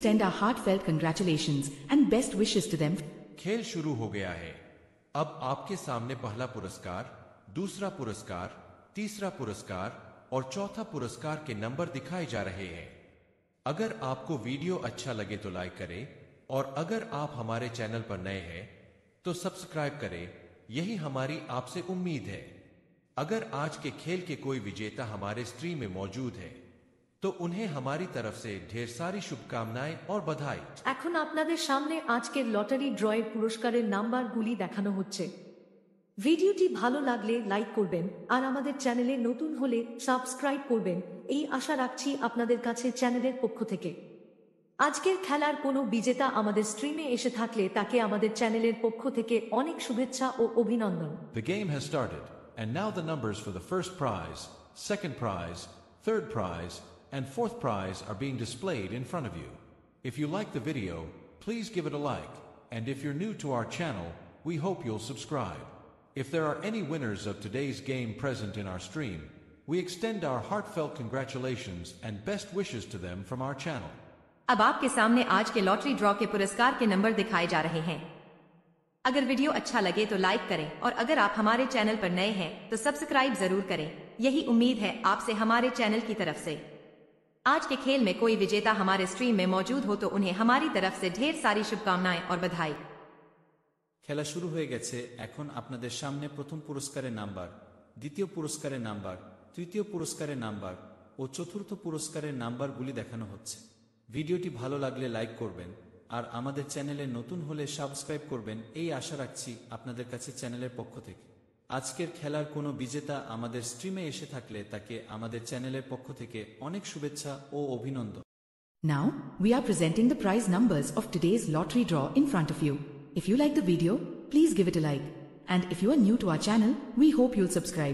Send our heartfelt congratulations and best wishes to them. खेल शुरू हो गया है। अब आपके सामने पहला पुरस्कार, दूसरा पुरस्कार, तीसरा पुरस्कार और चौथा पुरस्कार के नंबर दिखाए जा रहे हैं। अगर आपको वीडियो अच्छा लगे तो लाइक करें और अगर आप हमारे चैनल पर नए हैं तो सब्सक्राइब करें, यही हमारी आपसे उम्मीद है। अगर आज के खेल के कोई विजेता हमारे स्ट्रीम में मौजूद है तो उन्हें हमारी तरफ से ढेर सारी शुभकामनाएं और बधाई। এখন আপনাদের সামনে আজকের লটারি ড্রয়ের পুরস্কারের নাম্বারগুলি দেখানো হচ্ছে। ভিডিওটি ভালো লাগলে লাইক করবেন আর আমাদের চ্যানেলে নতুন হলে সাবস্ক্রাইব করবেন, এই আশা রাখছি আপনাদের কাছে চ্যানেলের পক্ষ থেকে। আজকের খেলার কোনো বিজেতা আমাদের স্ট্রিমে এসে থাকলে তাকে আমাদের চ্যানেলের পক্ষ থেকে অনেক শুভেচ্ছা ও অভিনন্দন। The game has started and now the numbers for the first prize, second prize, third prize and fourth prize are being displayed in front of you. If you like the video, please give it a like, and if you're new to our channel, we hope you'll subscribe. If there are any winners of today's game present in our stream, we extend our heartfelt congratulations and best wishes to them from our channel. अब आपके सामने आज के lottery draw के पुरस्कार के number दिखाए जा रहे हैं। अगर वीडियो अच्छा लगे तो लाइक करें और अगर आप हमारे चैनल पर नए हैं तो सब्सक्राइब जरूर करें, यही उम्मीद है आपसे हमारे चैनल की तरफ से। आज के खेल में कोई विजेता हमारे स्ट्रीम में मौजूद हो तो उन्हें हमारी तरफ से ढेर सारी शुभकामनाएं और बधाई। খেলা শুরু হয়ে গেছে। এখন আপনাদের সামনে প্রথম পুরস্কারের নাম্বার, দ্বিতীয় পুরস্কারের নাম্বার, তৃতীয় পুরস্কারের নাম্বার ও চতুর্থ পুরস্কারের নাম্বারগুলি দেখানো হচ্ছে। ভিডিওটি ভালো লাগলে লাইক করবেন আর আমাদের চ্যানেলে নতুন হলে সাবস্ক্রাইব করবেন, এই আশা রাখছি আপনাদের কাছে চ্যানেলের পক্ষ থেকে। আজকের খেলার কোনো বিজেতা আমাদের স্ট্রিমে এসে থাকলে তাকে আমাদের চ্যানেলের পক্ষ থেকে অনেক শুভেচ্ছা ও অভিনন্দন। Now, we are presenting the prize numbers of today's lottery draw in front of you. If you like the video, please give it a like. And if you are new to our channel, we hope you'll subscribe.